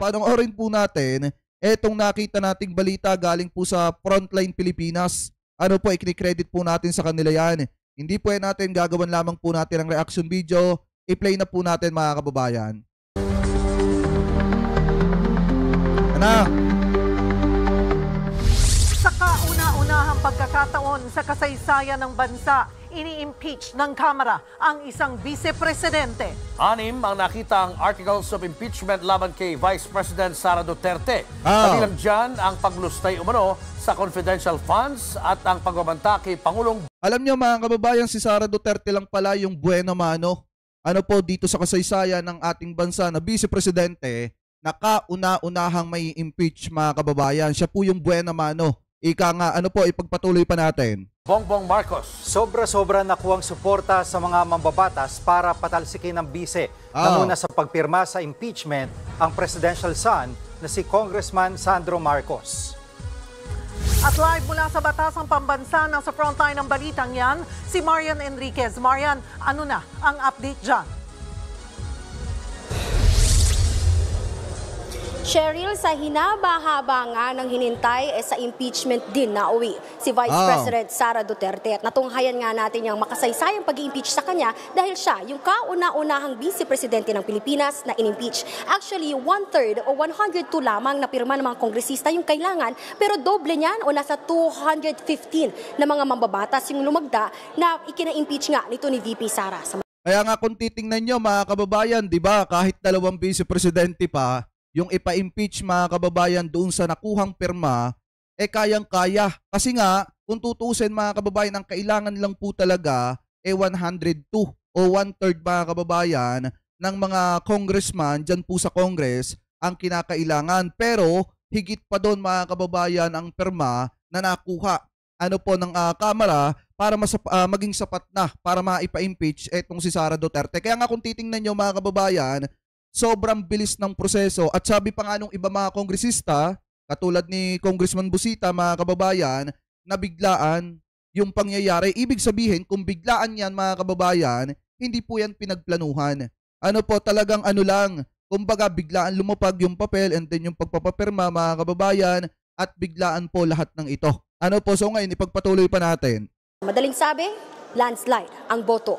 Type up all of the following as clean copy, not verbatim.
panoorin po natin etong nakita nating balita galing po sa Frontline Pilipinas. Ano po, i-credit po natin sa kanila yan. Hindi po yan natin, gagawan lamang po natin ang reaction video. I-play na po natin mga kababayan. Ano? Sa kauna-unahang pagkakataon sa kasaysayan ng bansa, ini-impeach ng Kamara ang isang vice-presidente. 6 ang nakitang articles of impeachment laban kay Vice President Sara Duterte. Kabilang dyan ang paglustay umano sa confidential funds at ang pagbabanta kay Pangulong. Alam niyo mga kababayan, si Sara Duterte lang pala yung buena mano. Ano po dito sa kasaysayan ng ating bansa na vice-presidente na kauna-unahang may impeach mga kababayan. Siya po yung buena mano. Ika nga, ano po, ipagpatuloy pa natin. Bongbong Marcos. Sobra-sobra nakuhang suporta sa mga mambabatas para patalsikin ng bise. Nanguna sa pagpirma sa impeachment ang presidential son na si Congressman Sandro Marcos. At live mula sa Batasang Pambansa, nasa frontline ng balitang yan, si Marian Enriquez. Marian, ano na ang update dyan? Cheryl, sa hinaba-haba nga ng hinintay sa impeachment din na uwi si Vice President Sara Duterte. At natunghayan nga natin yung makasaysayang pag-impeach sa kanya dahil siya yung kauna-unahang vice-presidente ng Pilipinas na in-impeach. Actually, 1/3 o 102 lamang na pirma ng mga kongresista yung kailangan, pero doble niyan o nasa 215 na mga mambabatas yung lumagda na ikina-impeach nga nito ni VP Sara. Kaya nga kung titingnan nyo mga kababayan, di ba, kahit 2 vice-presidente pa, yung ipa-impeach mga kababayan doon sa nakuhang pirma, kayang-kaya. Kasi nga, kung tutusin mga kababayan, ang kailangan lang po talaga 102 o 1/3 mga kababayan ng mga congressman dyan po sa Congress ang kinakailangan. Pero higit pa doon mga kababayan ang pirma na nakuha ng Kamara para maging sapat na para maipa-impeach etong si Sara Duterte. Kaya nga kung titingnan nyo mga kababayan, sobrang bilis ng proseso at sabi pa nga nung iba mga kongresista, katulad ni Congressman Busita mga kababayan, na biglaan yung pangyayari. Ibig sabihin, kung biglaan yan mga kababayan, hindi po yan pinagplanuhan. Ano po, talagang ano lang, kumbaga biglaan lumapag yung papel and then yung pagpapapirma mga kababayan at biglaan po lahat ng ito. Ano po, so ngayon ipagpatuloy pa natin. Madaling sabi, landslide ang boto.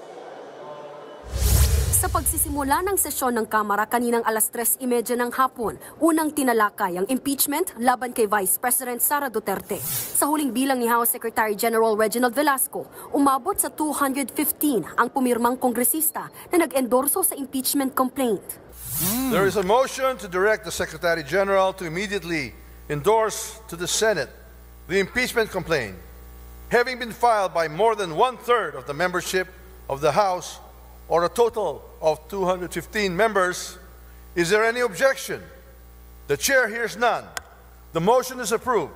Sa pagsisimula ng sesyon ng Kamara kaninang alas 3:30 ng hapon, unang tinalakay ang impeachment laban kay Vice President Sara Duterte. Sa huling bilang ni House Secretary General Reginald Velasco, umabot sa 215 ang pumirmang kongresista na nag-endorso sa impeachment complaint. There is a motion to direct the Secretary General to immediately endorse to the Senate the impeachment complaint, having been filed by more than 1/3 of the membership of the House, or a total of 215 members. Is there any objection? The chair hears none. The motion is approved.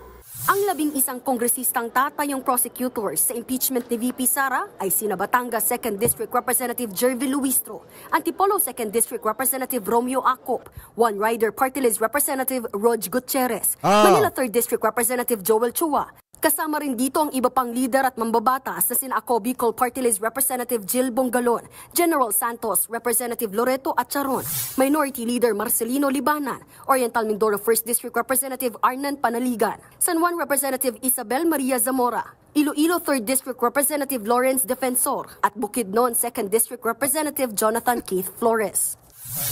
Ang 11 kongresistang tatayong prosecutors sa impeachment ni VP Sara ay sina Batangas 2nd District Representative Jervy Luistro, Antipolo 2nd District Representative Romeo Acop, One Rider Party List Representative Rog Gutierrez, Manila 3rd District Representative Joel Chua. Kasama rin dito ang iba pang lider at mambabatas na sina Ako Bicol Party List Representative Jill Bongalon, General Santos, Representative Loreto Atcharon, Minority Leader Marcelino Libanan, Oriental Mindoro 1st District Representative Arnan Panaligan, San Juan Representative Isabel Maria Zamora, Iloilo 3rd District Representative Lawrence Defensor at Bukidnon 2nd District Representative Jonathan Keith Flores.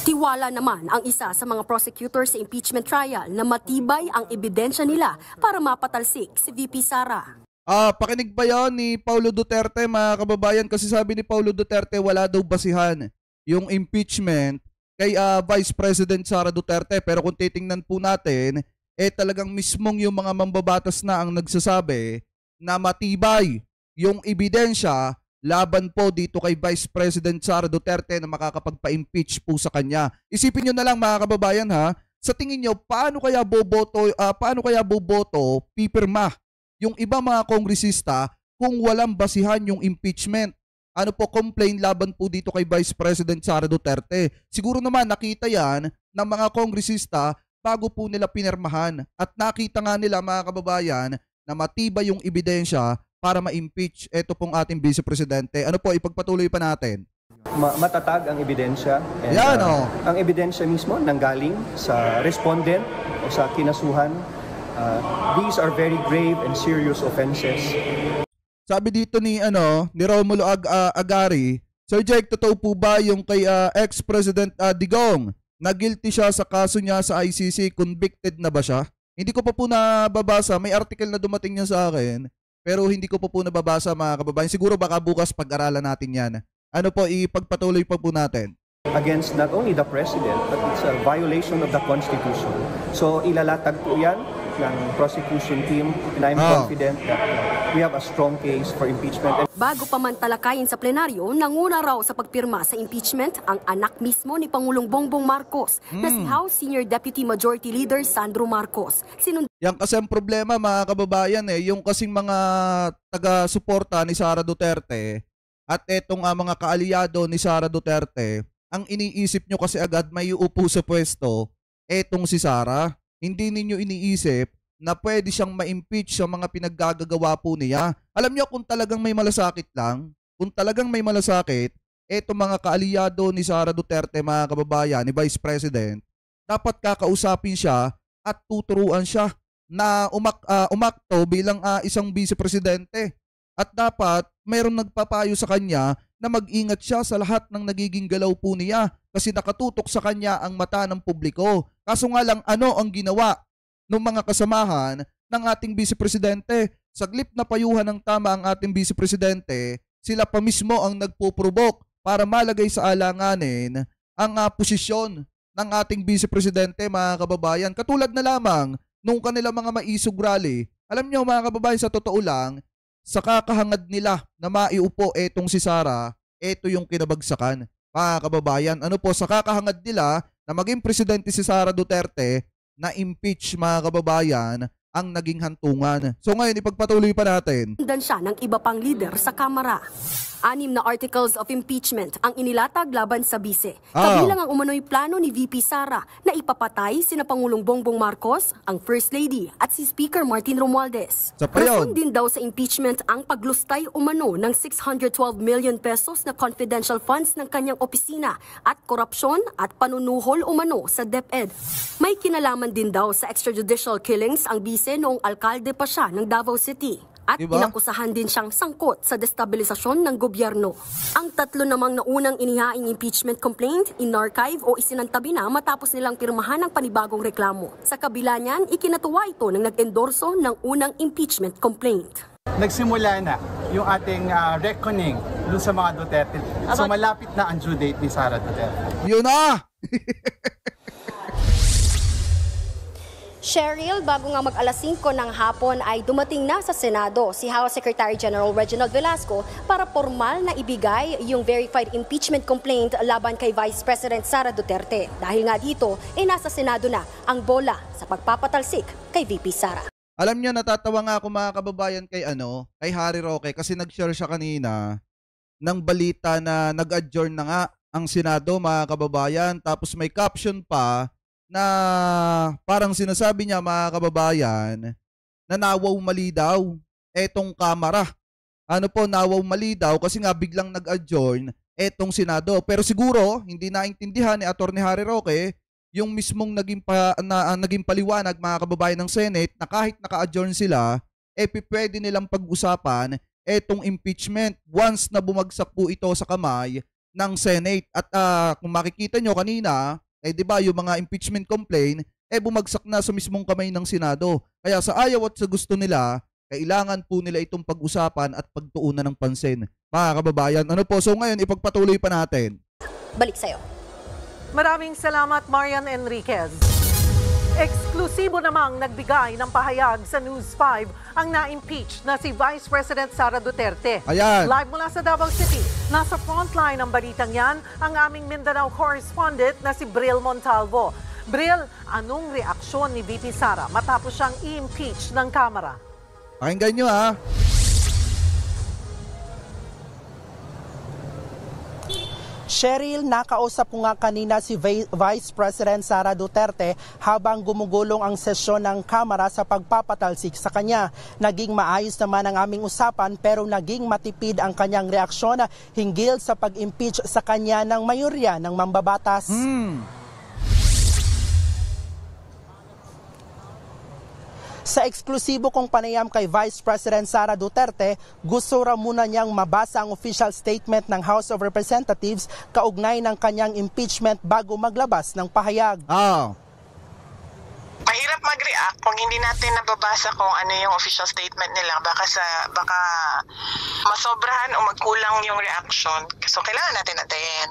Tiwala naman ang isa sa mga prosecutors sa impeachment trial na matibay ang ebidensya nila para mapatalsik si VP Sara. Pakinig ba yan ni Paulo Duterte mga kababayan? Kasi sabi ni Paulo Duterte wala daw basihan yung impeachment kay Vice President Sara Duterte. Pero kung titingnan po natin, talagang mismong yung mga mambabatas na ang nagsasabi na matibay yung ebidensya laban po dito kay Vice President Sara Duterte na makakapagpa-impeach po sa kanya. Isipin nyo na lang mga kababayan ha, sa tingin nyo, paano kaya boboto, pipirma yung iba mga kongresista kung walang basihan yung impeachment? Ano po, complain laban po dito kay Vice President Sara Duterte. Siguro naman nakita yan ng mga kongresista bago po nila pinirmahan. At nakita nga nila mga kababayan na matibay yung ebidensya para ma-impeach ito pong ating Vice Presidente. Ano po, ipagpatuloy pa natin. Matatag ang ebidensya. And, Yan, oh. Ang ebidensya mismo nanggaling sa respondent o sa kinasuhan. These are very grave and serious offenses. Sabi dito ni Romulo Agari, Sir Jake, totoo po ba yung kay ex-President Digong na guilty siya sa kaso niya sa ICC? Convicted na ba siya? Hindi ko pa po nababasa. May article na dumating niya sa akin, pero hindi ko pa po nababasa, mga kababayan. Siguro baka bukas pag-aralan natin yan. Ano po, ipagpatuloy pa po natin. Against not only the President, but it's a violation of the Constitution. So ilalatag po yan ng prosecution team, and I'm confident that we have a strong case for impeachment. Bago pa man talakayin sa plenaryo, nanguna raw sa pagpirma sa impeachment ang anak mismo ni Pangulong Bongbong Marcos na si House Senior Deputy Majority Leader Sandro Marcos. Yan kasi ang problema, mga kababayan, yung kasing mga taga-suporta ni Sara Duterte at etong mga kaalyado ni Sara Duterte, ang iniisip nyo kasi agad may uupo sa pwesto, etong si Sara. Hindi ninyo iniisip na pwede siyang ma-impeach sa mga pinaggagawa po niya. Alam nyo, kung talagang may malasakit lang, etong mga kaalyado ni Sara Duterte, mga kababayan, ni Vice President, dapat kakausapin siya at tuturuan siya na umakto bilang isang vice-presidente. At dapat mayroong nagpapayo sa kanya na mag-ingat siya sa lahat ng nagiging galaw po niya kasi nakatutok sa kanya ang mata ng publiko. Kaso nga lang, ano ang ginawa ng mga kasamahan ng ating vice-presidente? Saglip na payuhan ng tama ang ating vice-presidente, sila pa mismo ang nagpo-provoke para malagay sa alanganin ang posisyon ng ating vice-presidente, mga kababayan. Katulad na lamang nung kanila mga maisog rally. Alam nyo, mga kababayan, sa totoo lang, sa kakahangad nila na maiupo etong si Sara, eto yung kinabagsakan. Mga kababayan, sa kakahangad nila na maging presidente si Sara Duterte, na impeach, mga kababayan, ang naging hantungan. So ngayon, ipagpatuloy pa natin. Siya ng iba pang leader sa Kamara. 6 na articles of impeachment ang inilatag laban sa bise. Kabilang ang umano'y plano ni VP Sara na ipapatay sina Pangulong Bongbong Marcos, ang First Lady at si Speaker Martin Romualdez. Rason din daw sa impeachment ang paglustay umano ng 612 million pesos na confidential funds ng kanyang opisina at korupsyon at panunuhol umano sa DepEd. May kinalaman din daw sa extrajudicial killings ang bise noong alkalde pa siya ng Davao City. At inakusahan din siyang sangkot sa destabilisasyon ng gobyerno. Ang 3 namang naunang inihaing impeachment complaint, in-archive o isinantabi na matapos nilang pirmahan ng panibagong reklamo. Sa kabila niyan, ikinatuwa ito ng nag-endorso ng unang impeachment complaint. Nagsimula na yung ating reckoning dun sa mga Duterte. So malapit na ang due date ni Sara Duterte. Yun na! Cheryl, bago nga mag-alas 5 ng hapon ay dumating na sa Senado si House Secretary General Reginald Velasco para formal na ibigay yung verified impeachment complaint laban kay Vice President Sara Duterte. Dahil nga dito, nasa Senado na ang bola sa pagpapatalsik kay VP Sara. Alam niyo, natatawa nga ako, mga kababayan, kay Harry Roque, kasi nag-share siya kanina ng balita na nag-adjourn na nga ang Senado, mga kababayan. Tapos may caption pa na parang sinasabi niya, mga kababayan, na nawaw mali daw etong Kamara. Nawaw mali daw kasi nga biglang nag-adjourn etong Senado. Pero siguro hindi naintindihan ni Atty. Harry Roque yung mismong naging paliwanag, mga kababayan, ng Senate na kahit naka-adjourn sila, pwede nilang pag-usapan etong impeachment once na bumagsak po ito sa kamay ng Senate. At kung makikita nyo kanina, di ba, yung mga impeachment complaint, bumagsak na sa mismong kamay ng Senado. Kaya sa ayaw at sa gusto nila, kailangan po nila itong pag-usapan at pagtuunan ng pansin. Mga kababayan, so ngayon, ipagpatuloy pa natin. Balik sa'yo. Maraming salamat, Marian Enriquez. Eksklusibo namang nagbigay ng pahayag sa News 5 ang na-impeach na si Vice President Sara Duterte. Ayan. Live mula sa Davao City, nasa frontline ng balitang yan ang aming Mindanao correspondent na si Bril Montalvo. Bril, anong reaksyon ni VP Sara matapos siyang i-impeach ng Kamara? Pakinggan nyo, Cheryl, nakausap ko nga kanina si Vice President Sara Duterte habang gumugulong ang sesyon ng Kamara sa pagpapatalsik sa kanya. Naging maayos naman ang aming usapan pero naging matipid ang kanyang reaksyon hinggil sa pag-impeach sa kanya ng mayorya ng mambabatas. Sa eksklusibo kong panayam kay Vice President Sara Duterte, gusto raw muna niyang mabasa ang official statement ng House of Representatives kaugnay ng kanyang impeachment bago maglabas ng pahayag. Mahirap mag-react kung hindi natin nababasa kung ano yung official statement nila. Baka masobrahan o magkulang yung reaction. So kailangan natin antayin.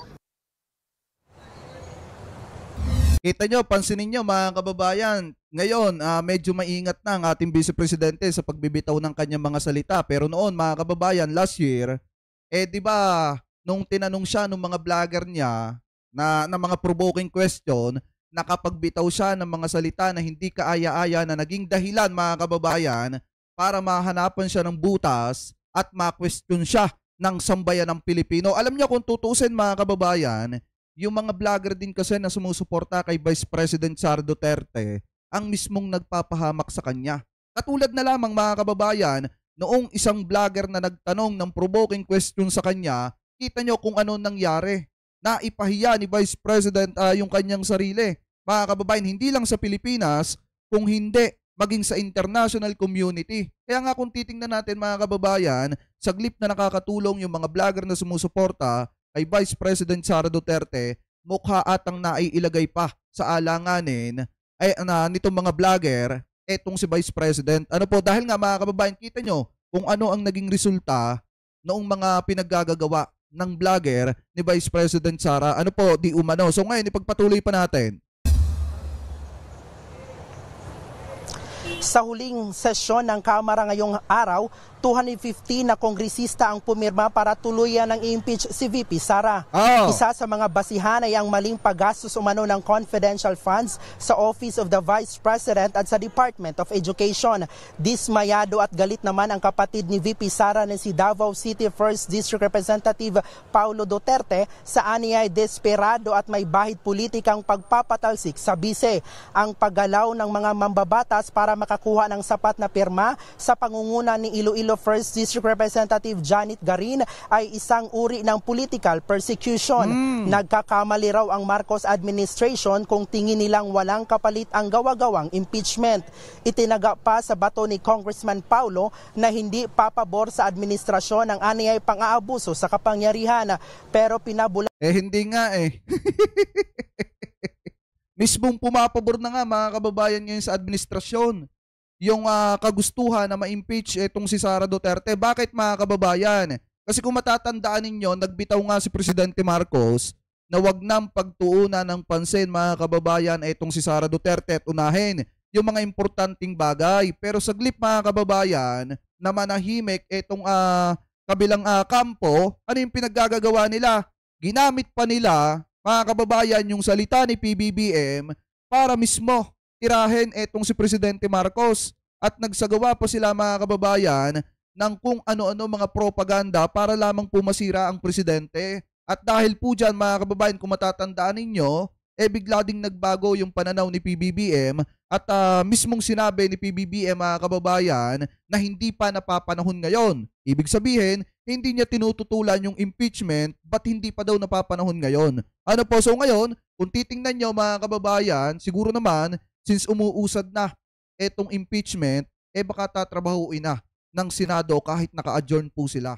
Kita nyo, pansinin nyo mga kababayan, ngayon medyo maingat na ang ating Vice Presidente sa pagbibitaw ng kanyang mga salita. Pero noon mga kababayan, last year, di ba nung tinanong siya ng mga vlogger niya na mga provoking question, nakapagbitaw siya ng mga salita na hindi kaaya-aya na naging dahilan mga kababayan para mahanapan siya ng butas at ma-question siya ng sambayan ng Pilipino. Alam niyo kung tutuusin mga kababayan, yung mga vlogger din kasi na sumusuporta kay Vice President Sara Duterte ang mismong nagpapahamak sa kanya. Katulad na lamang mga kababayan, noong isang vlogger na nagtanong ng provoking question sa kanya, kita nyo kung ano nangyari. Naipahiya ni Vice President yung kanyang sarili. Mga kababayan, hindi lang sa Pilipinas, kung hindi maging sa international community. Kaya nga kung titingnan natin mga kababayan, saglit na nakakatulong yung mga vlogger na sumusuporta kay Vice President Sara Duterte, mukha atang naiilagay pa sa alanganin nitong mga vlogger etong si Vice President. Ano po, dahil nga mga kababayan, kita nyo kung ano ang naging resulta noong mga pinaggagawa ng vlogger ni Vice President Sara. Ano po, di umano. So ngayon, ipagpatuloy pa natin. Sa huling sesyon ng Kamara ngayong araw, 250 na kongresista ang pumirma para tuluyan ng i-impeach si VP Sara. Isa sa mga basihan ay ang maling paggastos umano ng confidential funds sa Office of the Vice President at sa Department of Education. Dismayado at galit naman ang kapatid ni VP Sara na si Davao City 1st District Representative Paulo Duterte sa aniyay desperado at may bahid politikang pagpapatalsik sa bise. Ang paggalaw ng mga mambabatas para makakuha ng sapat na pirma sa pangunguna ni Iloilo 1st District Representative Janet Garin ay isang uri ng political persecution. Nagkakamali raw ang Marcos administration kung tingin nilang walang kapalit ang gawa-gawang impeachment. Itinaga pa sa bato ni Congressman Paulo na hindi papabor sa administrasyon ang aniyay pang-aabuso sa kapangyarihan. Pero pinabula... Hindi nga mismong pumapabor na nga mga kababayan ngayon sa administrasyon yung kagustuhan na ma-impeach itong si Sara Duterte. Bakit mga kababayan? Kasi kung matatandaan ninyo, nagbitaw nga si Presidente Marcos na wag nang pagtuunan ng pansin mga kababayan itong si Sara Duterte at unahin yung mga importanteng bagay. Pero saglit mga kababayan, na manahimik itong kabilang kampo, ano yung pinaggagawa nila? Ginamit pa nila mga kababayan yung salita ni PBBM para mismo tirahin etong si Presidente Marcos at nagsagawa pa sila mga kababayan ng kung ano-ano mga propaganda para lamang pumasira ang presidente. At dahil po dyan mga kababayan, kung matatandaan ninyo, bigla ding nagbago yung pananaw ni PBBM at mismong sinabi ni PBBM mga kababayan na hindi pa napapanahon ngayon. Ibig sabihin, hindi niya tinututulan yung impeachment, ba't hindi pa daw napapanahon ngayon? Ano po, so ngayon, kung titingnan nyo mga kababayan, siguro naman, since umuusad na etong impeachment, baka tatrabahuin na ng Senado kahit naka-adjourn po sila.